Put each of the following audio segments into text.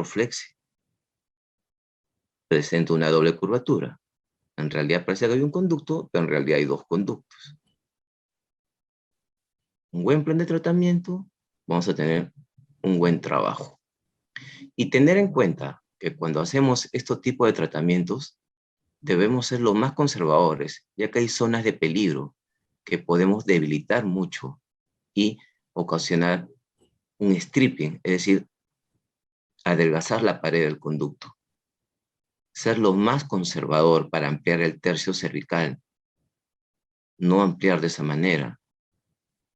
Proflexi. Presenta una doble curvatura. En realidad parece que hay un conducto, pero en realidad hay dos conductos. Un buen plan de tratamiento, vamos a tener un buen trabajo. Y tener en cuenta que cuando hacemos este tipo de tratamientos, debemos ser lo más conservadores, ya que hay zonas de peligro que podemos debilitar mucho y ocasionar un stripping, es decir, adelgazar la pared del conducto. Ser lo más conservador para ampliar el tercio cervical, no ampliar de esa manera,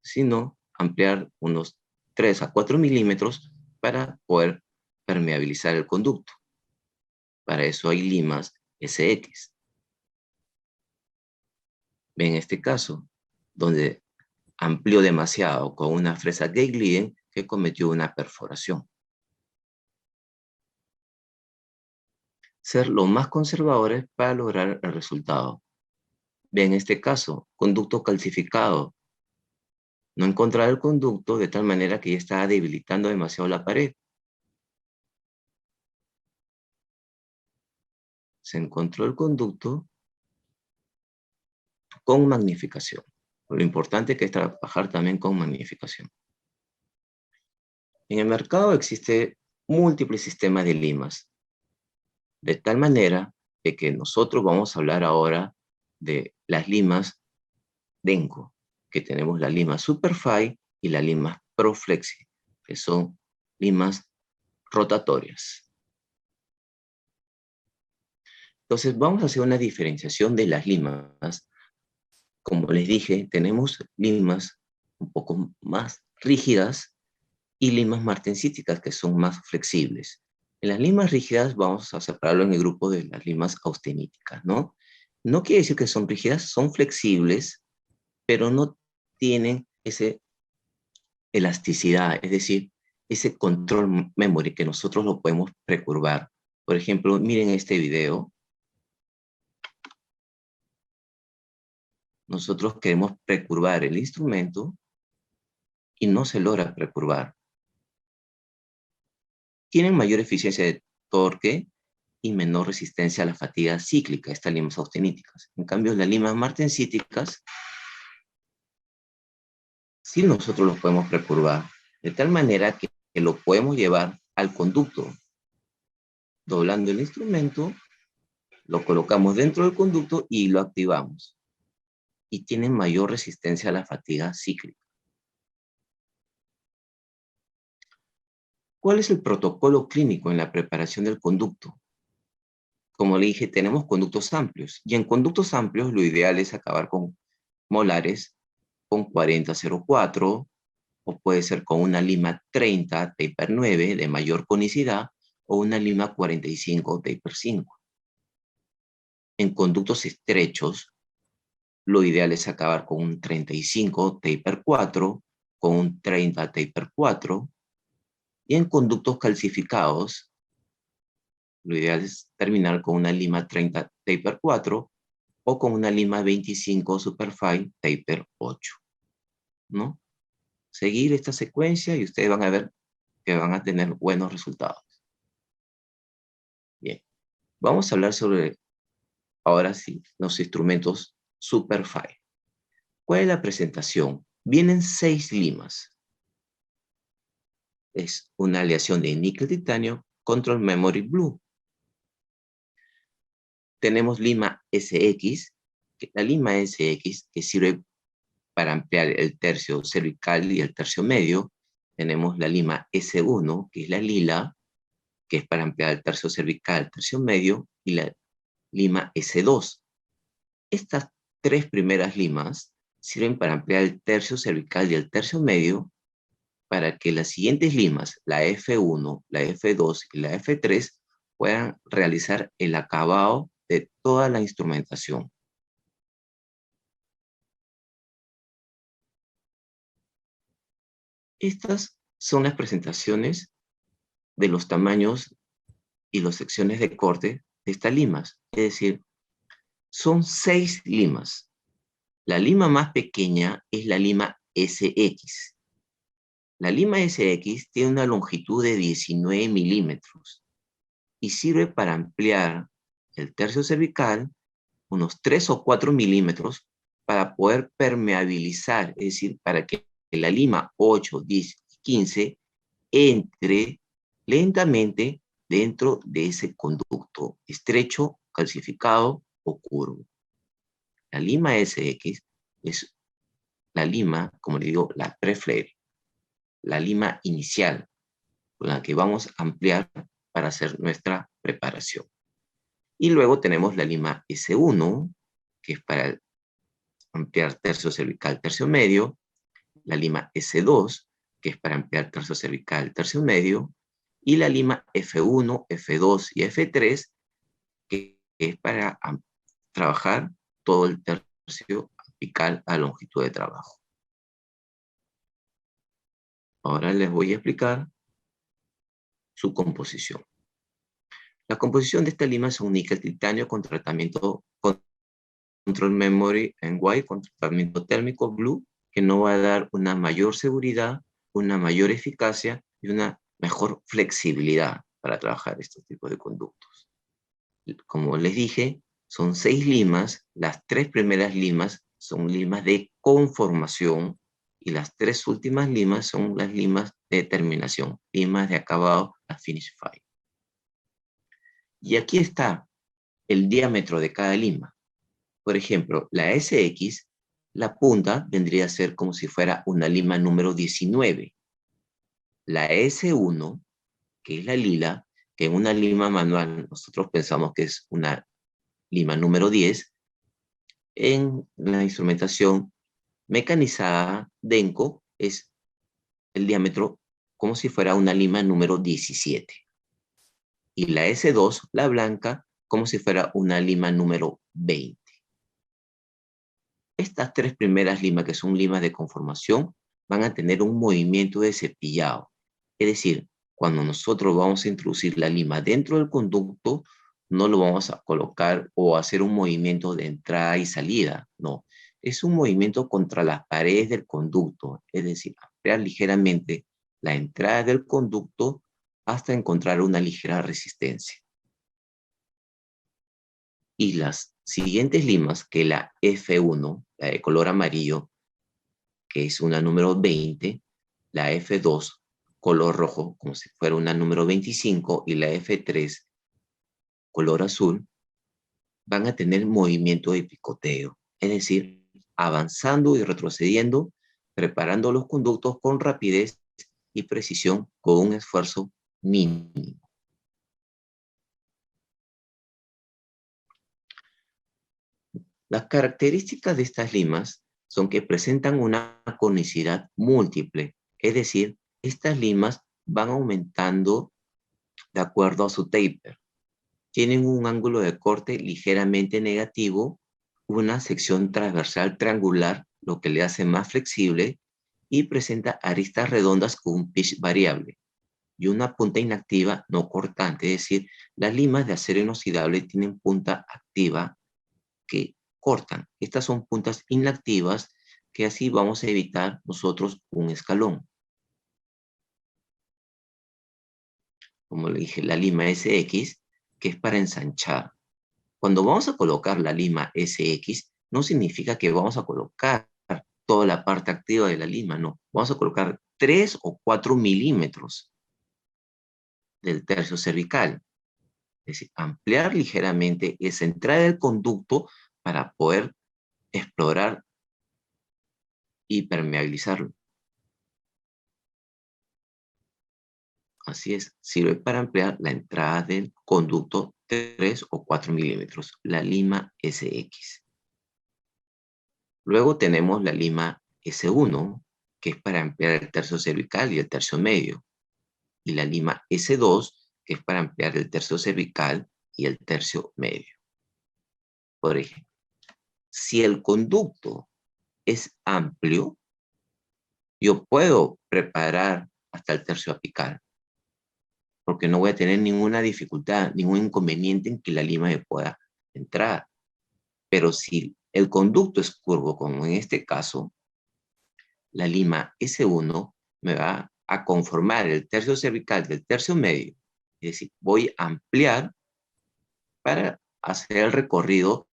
sino ampliar unos 3 a 4 milímetros para poder permeabilizar el conducto. Para eso hay limas SX. En este caso, donde amplió demasiado con una fresa Gay-Glidden que cometió una perforación. Ser lo más conservadores para lograr el resultado. En este caso, conducto calcificado. No encontrar el conducto de tal manera que ya está debilitando demasiado la pared. Se encontró el conducto con magnificación. Lo importante que es trabajar también con magnificación. En el mercado existe múltiples sistemas de limas, de tal manera de que nosotros vamos a hablar ahora de las limas Denko, que tenemos la lima Superfy y la lima Proflexi, que son limas rotatorias. Entonces vamos a hacer una diferenciación de las limas. Como les dije, tenemos limas un poco más rígidas y limas martensíticas, que son más flexibles. En las limas rígidas vamos a separarlo en el grupo de las limas austeníticas, ¿no? No quiere decir que son rígidas, son flexibles, pero no tienen esa elasticidad, es decir, ese control memory que nosotros lo podemos precurvar. Por ejemplo, miren este video. Nosotros queremos precurvar el instrumento y no se logra precurvar. Tienen mayor eficiencia de torque y menor resistencia a la fatiga cíclica, estas limas austeníticas. En cambio, las limas martensíticas, sí nosotros los podemos precurvar, de tal manera que lo podemos llevar al conducto. Doblando el instrumento, lo colocamos dentro del conducto y lo activamos. Y tienen mayor resistencia a la fatiga cíclica. ¿Cuál es el protocolo clínico en la preparación del conducto? Como le dije, tenemos conductos amplios. Y en conductos amplios lo ideal es acabar con molares con 40-04, o puede ser con una lima 30 taper 9 de mayor conicidad, o una lima 45 taper 5. En conductos estrechos, lo ideal es acabar con un 35 taper 4, con un 30 taper 4, y en conductos calcificados, lo ideal es terminar con una lima 30 taper 4 o con una lima 25 superfine taper 8, ¿no? Seguir esta secuencia y ustedes van a ver que van a tener buenos resultados. Bien, vamos a hablar sobre, ahora sí, los instrumentos Superfine. ¿Cuál es la presentación? Vienen 6 limas. Es una aleación de níquel titanio control memory blue. Tenemos lima SX, la lima SX que sirve para ampliar el tercio cervical y el tercio medio. Tenemos la lima S1, que es la lila, que es para ampliar el tercio cervical, el tercio medio, y la lima S2. Estas 3 primeras limas sirven para ampliar el tercio cervical y el tercio medio, para que las siguientes limas, la F1, la F2 y la F3, puedan realizar el acabado de toda la instrumentación. Estas son las presentaciones de los tamaños y las secciones de corte de estas limas. Es decir, son 6 limas. La lima más pequeña es la lima SX. La lima SX tiene una longitud de 19 milímetros. y sirve para ampliar el tercio cervical unos 3 o 4 milímetros para poder permeabilizar, es decir, para que la lima 8, 10 y 15 entre lentamente dentro de ese conducto estrecho, calcificado o curvo. La lima SX es la lima, como le digo, la pre-flare, la lima inicial, con la que vamos a ampliar para hacer nuestra preparación. Y luego tenemos la lima S1, que es para ampliar tercio cervical, tercio medio, la lima S2, que es para ampliar tercio cervical, tercio medio, y la lima F1, F2 y F3, que es para trabajar todo el tercio apical a longitud de trabajo. Ahora les voy a explicar su composición. La composición de esta lima es un níquel titanio con tratamiento control memory en white, con tratamiento térmico blue, que nos va a dar una mayor seguridad, una mayor eficacia y una mejor flexibilidad para trabajar estos tipos de conductos. Como les dije, son 6 limas. Las 3 primeras limas son limas de conformación y las 3 últimas limas son las limas de terminación, limas de acabado, a finish fine. Y aquí está el diámetro de cada lima. Por ejemplo, la SX, la punta vendría a ser como si fuera una lima número 19. La S1, que es la lila, que en una lima manual nosotros pensamos que es una lima número 10, en la instrumentación mecanizada Denko es el diámetro como si fuera una lima número 17. Y la S2, la blanca, como si fuera una lima número 20. Estas 3 primeras limas, que son limas de conformación, van a tener un movimiento de cepillado. Es decir, cuando nosotros vamos a introducir la lima dentro del conducto, no lo vamos a colocar o hacer un movimiento de entrada y salida. No, es un movimiento contra las paredes del conducto. Es decir, ampliar ligeramente la entrada del conducto hasta encontrar una ligera resistencia. Y las siguientes limas, que la F1, la de color amarillo, que es una número 20, la F2, color rojo, como si fuera una número 25, y la F3, color azul, van a tener movimiento de picoteo, es decir, avanzando y retrocediendo, preparando los conductos con rapidez y precisión con un esfuerzo mínimo. Las características de estas limas son que presentan una conicidad múltiple, es decir, estas limas van aumentando de acuerdo a su taper. Tienen un ángulo de corte ligeramente negativo, una sección transversal triangular, lo que le hace más flexible, y presenta aristas redondas con un pitch variable, y una punta inactiva no cortante, es decir, las limas de acero inoxidable tienen punta activa que cortan. Estas son puntas inactivas que así vamos a evitar nosotros un escalón. Como le dije, la lima SX, que es para ensanchar. Cuando vamos a colocar la lima SX, no significa que vamos a colocar toda la parte activa de la lima, no. Vamos a colocar 3 o 4 milímetros del tercio cervical. Es decir, ampliar ligeramente esa entrada del conducto para poder explorar y permeabilizarlo. Así es, sirve para ampliar la entrada del conducto 3 o 4 milímetros, la lima SX. Luego tenemos la lima S1, que es para ampliar el tercio cervical y el tercio medio, y la lima S2, que es para ampliar el tercio cervical y el tercio medio. Por ejemplo, si el conducto es amplio, yo puedo preparar hasta el tercio apical, porque no voy a tener ninguna dificultad, ningún inconveniente en que la lima me pueda entrar. Pero si el conducto es curvo, como en este caso, la lima S1 me va a conformar el tercio cervical del tercio medio Es decir, voy a ampliar para hacer el recorrido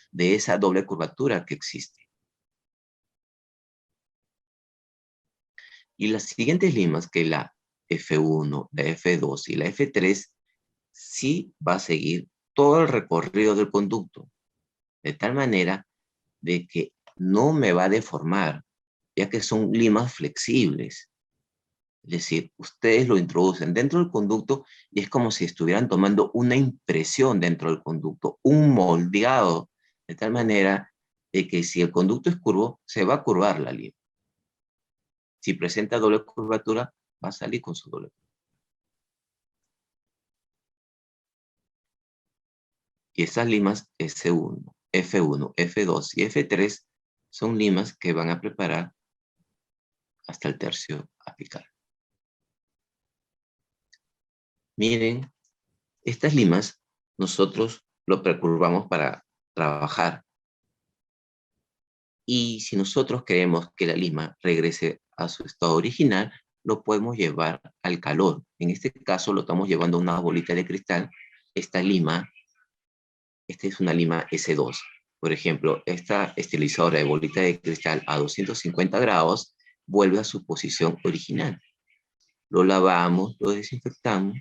de esa doble curvatura que existe. Y las siguientes limas, que la F1, la F2 y la F3, sí va a seguir todo el recorrido del conducto, de tal manera de que no me va a deformar, ya que son limas flexibles. Es decir, ustedes lo introducen dentro del conducto y es como si estuvieran tomando una impresión dentro del conducto, un moldeado, de tal manera de que si el conducto es curvo, se va a curvar la lima. Si presenta doble curvatura, va a salir con su doble curvatura. Y esas limas S1, F1, F2 y F3 son limas que van a preparar hasta el tercio apical. Miren, estas limas nosotros lo precurvamos para trabajar. Y si nosotros queremos que la lima regrese a su estado original, lo podemos llevar al calor. En este caso lo estamos llevando a una bolita de cristal. Esta es una lima S2. Por ejemplo, esta estilizadora de bolita de cristal a 250 grados vuelve a su posición original. Lo lavamos, lo desinfectamos